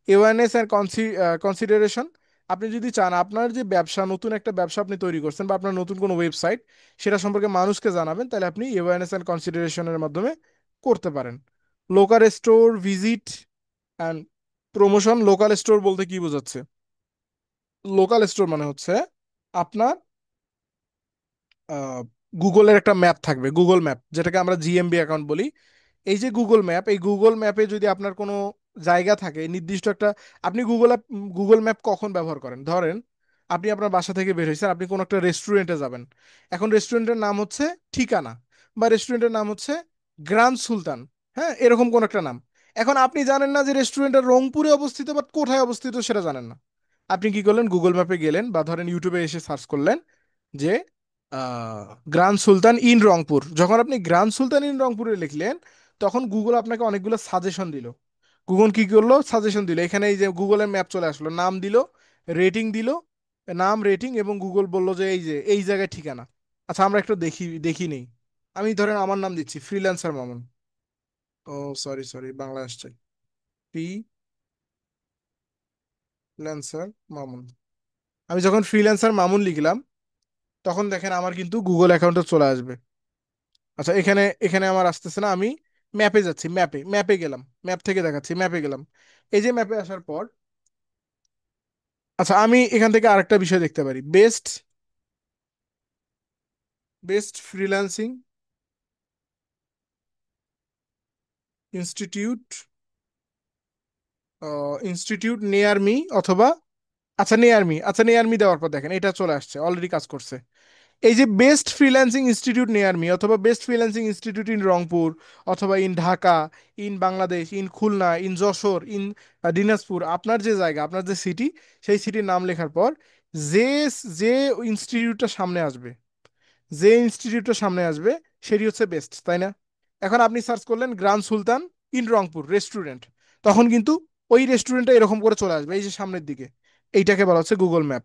অ্যাওয়ারনেস অ্যান্ড কনসিডারেশন, আপনি যদি চান আপনার যে ব্যবসা, নতুন একটা ব্যবসা আপনি তৈরি করছেন, বা আপনার নতুন কোনো ওয়েবসাইট, সেটা সম্পর্কে মানুষকে জানাবেন, তাহলে আপনি অ্যাওয়ারনেস অ্যান্ড কনসিডারেশনের মাধ্যমে করতে পারেন। Local store visit and promotion. Local store বলতে কি বোঝাচ্ছে? লোকাল স্টোর মানে হচ্ছে আপনার গুগলের একটা ম্যাপ থাকবে, গুগল ম্যাপ, যেটাকে আমরা জিএমবি অ্যাকাউন্ট বলি। এই যে গুগল ম্যাপ, এই গুগল ম্যাপে যদি আপনার কোনো জায়গা থাকে নির্দিষ্ট একটা, আপনি গুগল ম্যাপ কখন ব্যবহার করেন? ধরেন আপনি আপনার বাসা থেকে বের হয়েছেন, আপনি কোনো একটা রেস্টুরেন্টে যাবেন। এখন রেস্টুরেন্টের নাম হচ্ছে ঠিকানা, বা রেস্টুরেন্টের নাম হচ্ছে গ্র্যান্ড সুলতান, হ্যাঁ, এরকম কোন একটা নাম। এখন আপনি জানেন না যে রেস্টুরেন্টটা রংপুরে অবস্থিত বা কোথায় অবস্থিত, সেটা জানেন না। আপনি কি করলেন? গুগল ম্যাপে গেলেন, বা ধরেন ইউটিউবে এসে সার্চ করলেন যে গ্রান্ড সুলতান ইন রংপুর। যখন আপনি গ্রান্ড সুলতান ইন রংপুরে লিখলেন, তখন গুগল আপনাকে অনেকগুলো সাজেশন দিল। গুগল কি করলো? সাজেশন দিল। এখানে এই যে গুগলের ম্যাপ চলে আসলো, নাম দিল, রেটিং দিল, নাম, রেটিং, এবং গুগল বললো যে এই যে এই জায়গায় ঠিকানা। আচ্ছা, আমরা একটু দেখি দেখি নেই। আমি ধরেন আমার নাম দিচ্ছি freelancer Mamun. Oh, sorry sorry, Bangla আসছে। ফ্রিল্যান্সার মামুন। আমি যখন ফ্রিল্যান্সার মামুন লিখলাম, তখন দেখেন আমার কিন্তু গুগল অ্যাকাউন্টে চলে আসবে। আচ্ছা, এখানে এখানে আমার আসতেছে না। আমি ম্যাপে যাচ্ছি, ম্যাপে ম্যাপে গেলাম, ম্যাপ থেকে দেখাচ্ছি, ম্যাপে গেলাম। এই যে ম্যাপে আসার পর, আচ্ছা, আমি এখান থেকে আরেকটা বিষয় দেখতে পারি। Best best freelancing institute, institute near me, অথবা, আচ্ছা নিয়ার মি, আচ্ছা নিয়ার মি দেওয়ার পর দেখেন এটা চলে আসছে, অলরেডি কাজ করছে। এই যে best freelancing institute near me, অথবা best freelancing institute in Rangpur, অথবা in Dhaka, in Bangladesh, in Khulna, in Jessore, in Dinajpur, আপনার যে জায়গা, আপনার যে সিটি, সেই সিটির নাম লেখার পর যে যে ইনস্টিটিউটটা সামনে আসবে, যে ইনস্টিটিউটটা সামনে আসবে সেটি হচ্ছে বেস্ট, তাই না? এখন আপনি সার্চ করলেন Grand Sultan in Rangpur restaurant, তখন কিন্তু ওই রেস্টুরেন্টটা এরকম করে চলে আসবে এই যে সামনের দিকে। এইটাকে বলা হচ্ছে গুগল ম্যাপ।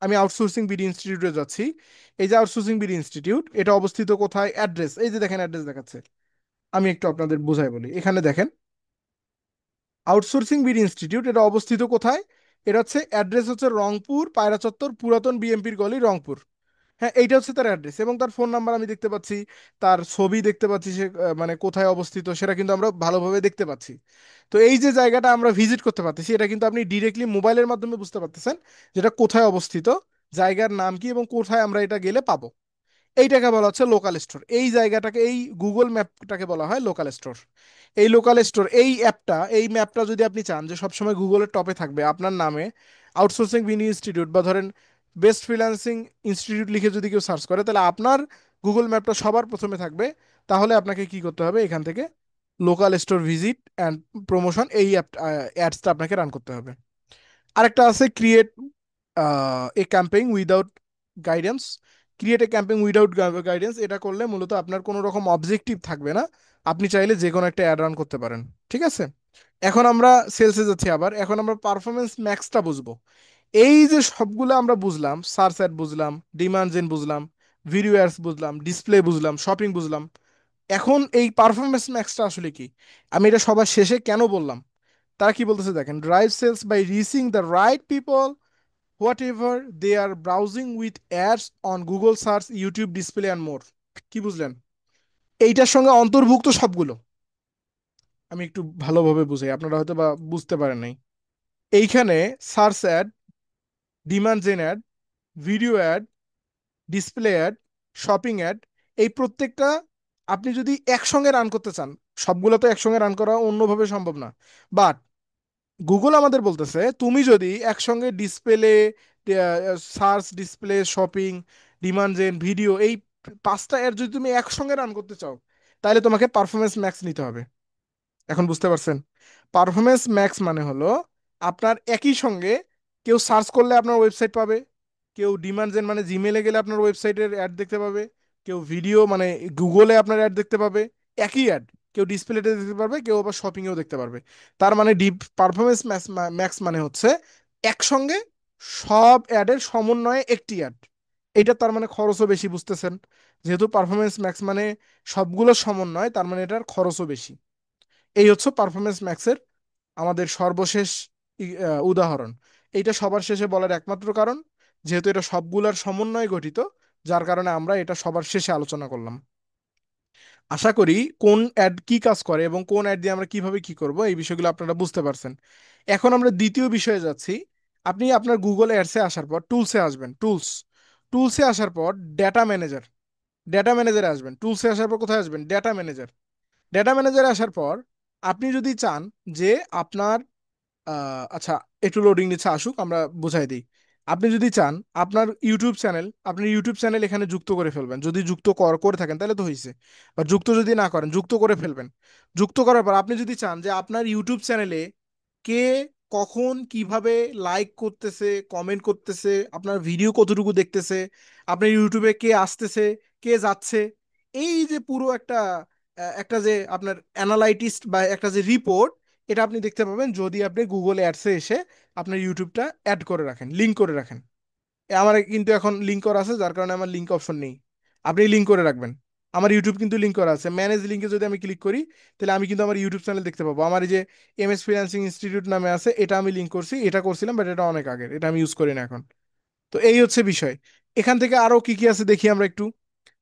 আমি আউটসোর্সিং বিডি ইনস্টিটিউটে যাচ্ছি। এই যে আউটসোর্সিং বিডি ইনস্টিটিউট, এটা অবস্থিত কোথায়? অ্যাড্রেস, এই যে দেখেন অ্যাড্রেস দেখাচ্ছে। আমি একটু আপনাদের বুঝাই বলি, এখানে দেখেন আউটসোর্সিং বিডি ইনস্টিটিউট, এটা অবস্থিত কোথায়? এটা হচ্ছে অ্যাড্রেস হচ্ছে রংপুর পায়রা চত্বর, পুরাতন বিএমপির গলি, রংপুর। হ্যাঁ, এইটা হচ্ছে তার অ্যাড্রেস, এবং তার ফোন নাম্বার আমি দেখতে পাচ্ছি, তার ছবি দেখতে পাচ্ছি, সে মানে কোথায় অবস্থিত সেটা কিন্তু আমরা ভালোভাবে দেখতে পাচ্ছি। তো এই যে জায়গাটা আমরা ভিজিট করতে পারতেছি, এটা কিন্তু আপনি ডিরেক্টলি মোবাইলের মাধ্যমে বুঝতে পারতেছেন যেটা কোথায় অবস্থিত, জায়গার নাম কি, এবং কোথায় আমরা এটা গেলে পাবো। এইটাকে বলা হচ্ছে লোকাল স্টোর। এই জায়গাটাকে, এই গুগল ম্যাপটাকে বলা হয় লোকাল স্টোর। এই লোকাল স্টোর, এই অ্যাপটা, এই ম্যাপটা যদি আপনি চান যে সবসময় গুগলের টপে থাকবে আপনার নামে, আউটসোর্সিং বিনি ইনস্টিটিউট, বা ধরেন বেস্ট ফ্রিল্যান্সিং ইনস্টিটিউট লিখে যদি কেউ সার্চ করে, তাহলে আপনার গুগল ম্যাপটা সবার প্রথমে থাকবে। তাহলে আপনাকে কি করতে হবে? এখান থেকে local store visit and promotion, এই অ্যাডসটা আপনাকে রান করতে হবে। আরেকটা আছে create a campaign without guidance. Create a campaign without guidance, এটা করলে মূলত আপনার কোনো রকম অবজেক্টিভ থাকবে না, আপনি চাইলে যে কোনো একটা অ্যাড রান করতে পারেন। ঠিক আছে, এখন আমরা সেলসে যাচ্ছি। আবার এখন আমরা পারফরমেন্স ম্যাক্সটা বুঝবো। এই যে সবগুলো আমরা বুঝলাম, সার্চ অ্যাড বুঝলাম, ডিমান্ড জেন বুঝলাম, ভিডিও অ্যাডস বুঝলাম, ডিসপ্লে বুঝলাম, শপিং বুঝলাম, এখন এই পারফরমেন্স ম্যাক্সটা আসলে কি? আমি এটা সবার শেষে কেন বললাম? তারা কি বলতেছে দেখেন, drive sales by reaching the right people whatever they are browsing with ads on Google search, YouTube display and more. কি বুঝলেন? এইটার সঙ্গে অন্তর্ভুক্ত সবগুলো। আমি একটু ভালোভাবে বুঝাই, আপনারা হয়তো বা বুঝতে পারেন নাই। এইখানে search ad, demand gen ad, video ad, display ad, shopping ad, এই প্রত্যেকটা আপনি যদি একসঙ্গে রান করতে চান, সবগুলো তো একসঙ্গে রান করা অন্যভাবে সম্ভব না, বাট গুগল আমাদের বলতেছে তুমি যদি একসঙ্গে display, search, display, shopping, demand gen, video, এই পাঁচটা অ্যাড যদি তুমি একসঙ্গে রান করতে চাও, তাহলে তোমাকে পারফরমেন্স ম্যাক্স নিতে হবে। এখন বুঝতে পারছেন? পারফরমেন্স ম্যাক্স মানে হলো আপনার একই সঙ্গে কেউ সার্চ করলে আপনার ওয়েবসাইট পাবে, কেউ ডিমান্ড জেন মানে জিমেলে গেলে আপনার ওয়েবসাইটের অ্যাড দেখতে পাবে, কেউ ভিডিও মানে গুগলে আপনার অ্যাড দেখতে পাবে, একই অ্যাড, কেউ ডিসপ্লেতে দেখতে পারবে, কেউ আবার শপিংয়েও দেখতে পারবে। তার মানে ডিপ পারফরমেন্স ম্যাক্স মানে হচ্ছে একসঙ্গে সব অ্যাডের সমন্বয়ে একটি অ্যাড। এটা তার মানে খরচও বেশি, বুঝতেছেন? যেহেতু পারফরমেন্স ম্যাক্স মানে সবগুলো সমন্বয়, তার মানে এটার খরচও বেশি। এই হচ্ছে পারফরমেন্স ম্যাক্সের আমাদের সর্বশেষ উদাহরণ। এইটা সবার শেষে বলার একমাত্র কারণ, যেহেতু এটা সবগুলার সমন্বয়ে গঠিত, যার কারণে আমরা এটা সবার শেষে আলোচনা করলাম। আশা করি কোন অ্যাড কি কাজ করে এবং কোন অ্যাড দিয়ে আমরা কিভাবে কি করব এই বিষয়গুলো আপনারা বুঝতে পারছেন। এখন আমরা দ্বিতীয় বিষয়ে যাচ্ছি। আপনি আপনার গুগল অ্যাডসে আসার পর টুলসে আসবেন, টুলসে আসার পর ডেটা ম্যানেজার, ডেটা ম্যানেজারে আসবেন। টুলসে আসার পর কোথায় আসবেন? Data manager. ডেটা ম্যানেজারে আসার পর আপনি যদি চান যে আপনার আচ্ছা, একটু লোডিং নিচ্ছে, আসুক আমরা বুঝাই দিই। আপনি যদি চান আপনার ইউটিউব চ্যানেল এখানে যুক্ত করে ফেলবেন, যদি করে থাকেন তাহলে তো হয়েছে। বা যুক্ত যদি না করেন, যুক্ত করে ফেলবেন। যুক্ত করার পর আপনি যদি চান যে আপনার ইউটিউব চ্যানেলে কে কখন কিভাবে লাইক করতেছে, কমেন্ট করতেছে, আপনার ভিডিও কতটুকু দেখতেছে, আপনার ইউটিউবে কে আসতেছে, কে যাচ্ছে, এই যে পুরো একটা একটা যে আপনার অ্যানালাইটিস্ট বা একটা যে রিপোর্ট, এটা আপনি দেখতে পাবেন যদি আপনি গুগল অ্যাডসে এসে আপনার ইউটিউবটা অ্যাড করে রাখেন, লিঙ্ক করে রাখেন। আমার কিন্তু এখন লিঙ্ক করা আছে, যার কারণে আমার লিঙ্ক অপশন নেই। আপনি লিঙ্ক করে রাখবেন। আমার ইউটিউব কিন্তু লিঙ্ক করা আছে, ম্যানেজ লিঙ্কে যদি আমি ক্লিক করি, তাহলে আমি কিন্তু আমার ইউটিউব চ্যানেল দেখতে পাবো। আমার এই যে এমএস ফ্রিল্যান্সিং ইনস্টিটিউট নামে আছে, এটা আমি লিঙ্ক করছি, এটা করছিলাম, বাট এটা অনেক আগের, এটা আমি ইউজ করি না এখন। তো এই হচ্ছে বিষয়। এখান থেকে আরো কি কি আছে দেখি আমরা একটু।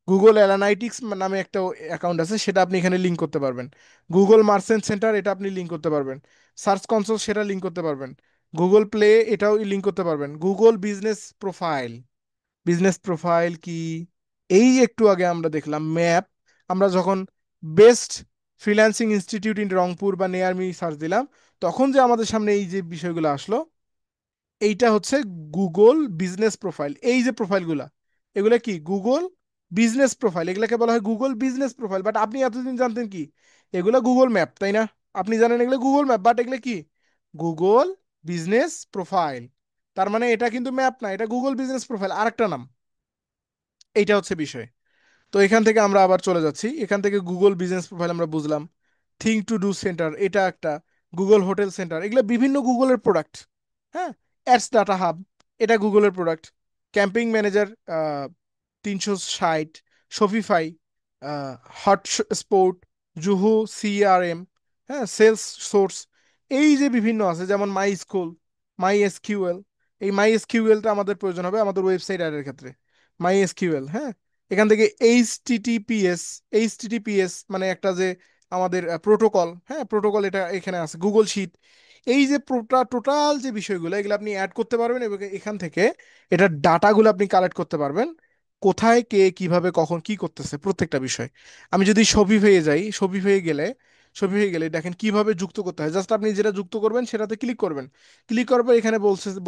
গুগল অ্যানালাইটিক্স নামে একটা অ্যাকাউন্ট আছে, সেটা আপনি এখানে লিঙ্ক করতে পারবেন। গুগল মার্চেন্ট সেন্টার, এটা আপনি লিঙ্ক করতে পারবেন। সার্চ কনসোল, সেটা লিঙ্ক করতে পারবেন। গুগল প্লে, এটাও লিঙ্ক করতে পারবেন। Google business profile, business profile কি, এই একটু আগে আমরা দেখলাম ম্যাপ। আমরা যখন best freelancing institute in Rangpur বা নিয়ার মি সার্চ দিলাম, তখন যে আমাদের সামনে এই যে বিষয়গুলো আসলো, এইটা হচ্ছে গুগল বিজনেস প্রোফাইল। এই যে প্রোফাইলগুলা, এগুলা কি? গুগল বিজনেস প্রোফাইল, এগুলাকে বলা হয় গুগল বিজনেস প্রোফাইল। বাট আপনি এতদিন জানতেন কি এগুলা গুগল ম্যাপ, তাই না? আপনি জানেন এগুলো গুগল ম্যাপ, বাট এগুলো কি? Google business profile. তার মানে এটা কিন্তু ম্যাপ না, এটা গুগল বিজনেস প্রোফাইল, আরেকটা নাম। এইটা হচ্ছে বিষয়। তো এখান থেকে আমরা আবার চলে যাচ্ছি। এখান থেকে গুগল বিজনেস প্রোফাইল আমরা বুঝলাম। থিং টু ডু সেন্টার, এটা একটা। গুগল হোটেল সেন্টার, এগুলো বিভিন্ন গুগলের প্রোডাক্ট। হ্যাঁ। অ্যাডস ডাটা হাব, এটা গুগলের product. Camping manager 360, Shopify, hot sport, Juhu CRM, হ্যাঁ, সেলস সোর্স, এই যে বিভিন্ন আছে, যেমন মাই স্কুল, মাই এসকিউএল। এই মাই এসকিউএলটা আমাদের প্রয়োজন হবে আমাদের ওয়েবসাইট অ্যাডের ক্ষেত্রে। মাই এসকিউএল, হ্যাঁ। এখান থেকে এইচটিটিপিএস মানে একটা যে আমাদের প্রোটোকল, হ্যাঁ, প্রোটোকল, এটা এখানে আছে। গুগল শিট, এই যে টোটাল যে বিষয়গুলো, এগুলো আপনি অ্যাড করতে পারবেন এবং এখান থেকে এটার ডাটাগুলো আপনি কালেক্ট করতে পারবেন, কোথায় কে কিভাবে কখন কি করতেছে প্রত্যেকটা বিষয়। আমি যদি শপিফাইয়ে যাই, শপিফাইয়ে গেলে দেখেন কিভাবে যুক্ত করতে হয়। জাস্ট আপনি যেটা যুক্ত করবেন সেটাতে ক্লিক করবেন। ক্লিক করার পর এখানে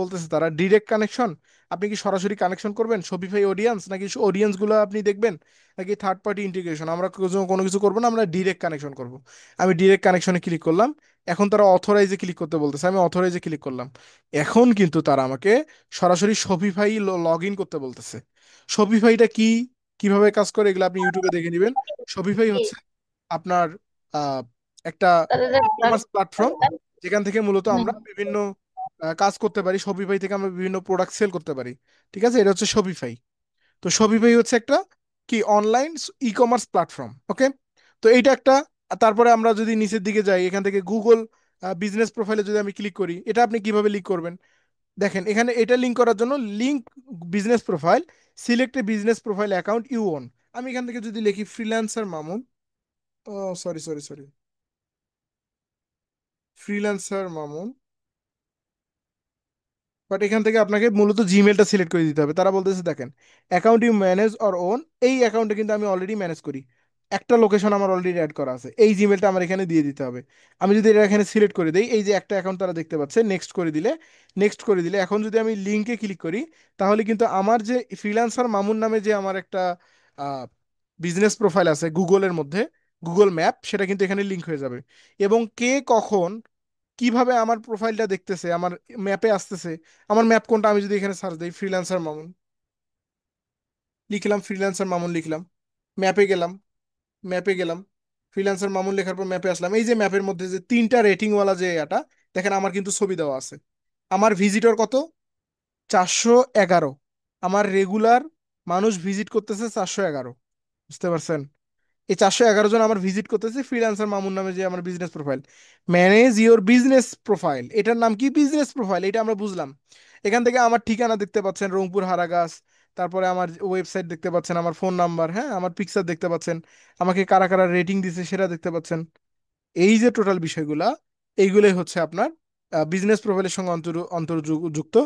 বলতেছে তারা ডিরেক্ট কানেকশন। আপনি কি সরাসরি কানেকশন করবেন শপিফাই অডিয়েন্স, নাকি অডিয়েন্স গুলো আপনি দেখবেন, নাকি থার্ড পার্টি ইন্টিগ্রেশন? আমরা কোনো কিছু করবো না, আমরা ডিরেক্ট কানেকশন করব। আমি ডিরেক্ট কানেকশনে ক্লিক করলাম। এখন তারা অথরাইজে ক্লিক করতে বলতেছে, আমি অথরাইজে ক্লিক করলাম। এখন কিন্তু তারা আমাকে সরাসরি শপিফাই লগ ইন করতে বলতেছে। শপিফাইটা কি, কিভাবে কাজ করে, এগুলো আপনি ইউটিউবে দেখে নেবেন। শপিফাই হচ্ছে আপনার আহ, একটা কমার্স প্ল্যাটফর্ম, যেখান থেকে মূলত আমরা বিভিন্ন কাজ করতে পারি। শপিফাই থেকে আমরা বিভিন্ন প্রোডাক্ট সেল করতে পারি। ঠিক আছে, এটা হচ্ছে শপিফাই। তো শপিফাই হচ্ছে একটা কি অনলাইন ই কমার্স প্ল্যাটফর্ম, ওকে। তো এইটা একটা। তারপরে আমরা যদি নিচের দিকে যাই, এখান থেকে গুগল বিজনেস প্রোফাইলে যদি আমি ক্লিক করি, এটা আপনি কিভাবে লিঙ্ক করবেন? দেখেন এখানে এটা লিঙ্ক করার জন্য link business profile, select a business profile account you own. আমি এখান থেকে যদি লিখি freelancer Mamun, oh sorry sorry sorry, freelancer Mamun, but এখান থেকে আপনাকে মূলত জিমেলটা সিলেক্ট করে দিতে হবে। তারা বলতেছে দেখেন, account you manage or own, এই অ্যাকাউন্টে কিন্তু আমি অলরেডি ম্যানেজ করি। একটা লোকেশন আমার অলরেডি অ্যাড করা আছে, এই জিমেলটা আমার এখানে দিয়ে দিতে হবে। আমি যদি এটা এখানে সিলেক্ট করে দিই, এই যে একটা অ্যাকাউন্ট তারা দেখতে পাচ্ছে, নেক্সট করে দিলে এখন যদি আমি লিঙ্কে ক্লিক করি, তাহলে কিন্তু আমার যে ফ্রিল্যান্সার মামুন নামে যে আমার একটা বিজনেস প্রোফাইল আছে গুগলের মধ্যে, গুগল ম্যাপ, সেটা কিন্তু এখানে লিঙ্ক হয়ে যাবে। এবং কে কখন কিভাবে আমার প্রোফাইলটা দেখতেছে, আমার ম্যাপে আসতেছে, আমার ম্যাপ কোনটা, আমি যদি এখানে সার্চ দিই ফ্রিল্যান্সার মামুন, লিখলাম ফ্রিল্যান্সার মামুন, লিখলাম, ম্যাপে গেলাম, ম্যাপে গেলাম, ফ্রিল্যান্সার মামুন লেখার পর ম্যাপে আসলাম। এই যে ম্যাপের মধ্যে যে তিনটা রেটিংওয়ালা যে এটা, দেখেন আমার কিন্তু ছবি দেওয়া আছে। আমার ভিজিটর কত? 411। আমার রেগুলার মানুষ ভিজিট করতেছে 411। বুঝতে পারছেন? এই 411 জন আমার ভিজিট করতেছে ফ্রিল্যান্সার মামুন নামে যে আমার business profile. Manage your business profile, এটার নাম কি? বিজনেস প্রোফাইল, এটা আমরা বুঝলাম। এখান থেকে আমার ঠিকানা দেখতে পাচ্ছেন, রংপুর হারাগাছ। তারপরে আমার ওয়েবসাইট দেখতে পাচ্ছেন, আমার ফোন নাম্বার, হ্যাঁ, আমার পিকচার দেখতে পাচ্ছেন, আমাকে কারা কারা রেটিং দিছে সেটা দেখতে পাচ্ছেন। এই যে টোটাল বিষয়গুলা, এইগুলোই হচ্ছে আপনার বিজনেস প্রোফাইলের সঙ্গে অন্তর্যুক্ত।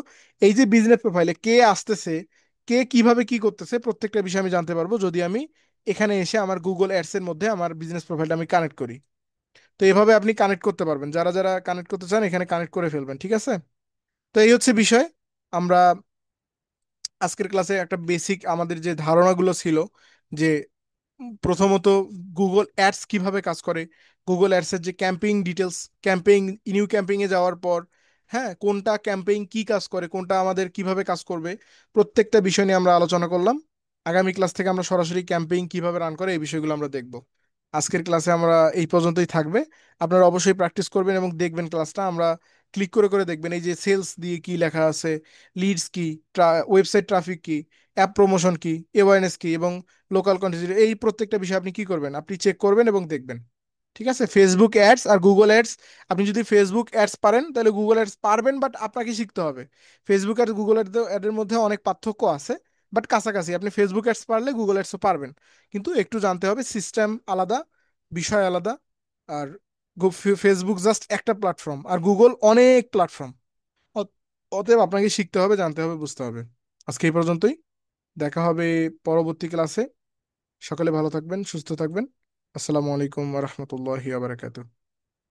এই যে বিজনেস প্রোফাইলে কে আসতেছে, কে কিভাবে কি করতেছে, প্রত্যেকটা বিষয় আমি জানতে পারবো যদি আমি এখানে এসে আমার গুগল অ্যাডস এর মধ্যে আমার বিজনেস প্রোফাইলটা আমি কানেক্ট করি। তো এভাবে আপনি কানেক্ট করতে পারবেন, যারা যারা কানেক্ট করতে চান এখানে কানেক্ট করে ফেলবেন, ঠিক আছে? তো এই হচ্ছে বিষয়। আমরা আজকের ক্লাসে একটা বেসিক আমাদের যে ধারণাগুলো ছিল, যে প্রথমত গুগল অ্যাডস কিভাবে কাজ করে, গুগল অ্যাডস এর যে campaign details, campaign, new campaign এ যাওয়ার পর হ্যাঁ কোনটা ক্যাম্পেইন কি কাজ করে, কোনটা আমাদের কিভাবে কাজ করবে, প্রত্যেকটা বিষয় নিয়ে আমরা আলোচনা করলাম। আগামী ক্লাস থেকে আমরা সরাসরি ক্যাম্পেইন কিভাবে রান করে এই বিষয়গুলো আমরা দেখব। আজকের ক্লাসে আমরা এই পর্যন্তই থাকবে। আপনারা অবশ্যই প্র্যাকটিস করবেন এবং দেখবেন ক্লাসটা। আমরা ক্লিক করে করে দেখবেন এই যে সেলস দিয়ে কি লেখা আছে, লিডস কি, ওয়েবসাইট ট্রাফিক কি, অ্যাপ প্রমোশন কি, অ্যাওয়ারনেস কি, এবং লোকাল কন্টেন্ট, এই প্রত্যেকটা বিষয় আপনি কি করবেন, আপনি চেক করবেন এবং দেখবেন। ঠিক আছে? ফেসবুক অ্যাডস আর গুগল অ্যাডস, আপনি যদি ফেসবুক অ্যাডস পারেন তাহলে গুগল অ্যাডস পারবেন, বাট আপনাকে শিখতে হবে। ফেসবুক আর গুগল অ্যাডের মধ্যে অনেক পার্থক্য আছে, বাট কাছাকাছি। আপনি ফেসবুক অ্যাডস পারলে গুগল অ্যাডসও পারবেন, কিন্তু একটু জানতে হবে, সিস্টেম আলাদা, বিষয় আলাদা। আর ফেসবুক জাস্ট একটা প্ল্যাটফর্ম, আর গুগল অনেক প্ল্যাটফর্ম। অতএব আপনাকে শিখতে হবে, জানতে হবে, বুঝতে হবে। আজকে এই পর্যন্তই। দেখা হবে পরবর্তী ক্লাসে। সকালে ভালো থাকবেন, সুস্থ থাকবেন। আসসালামু আলাইকুম ওয়া রাহমাতুল্লাহি ওয়া বারাকাতুহু।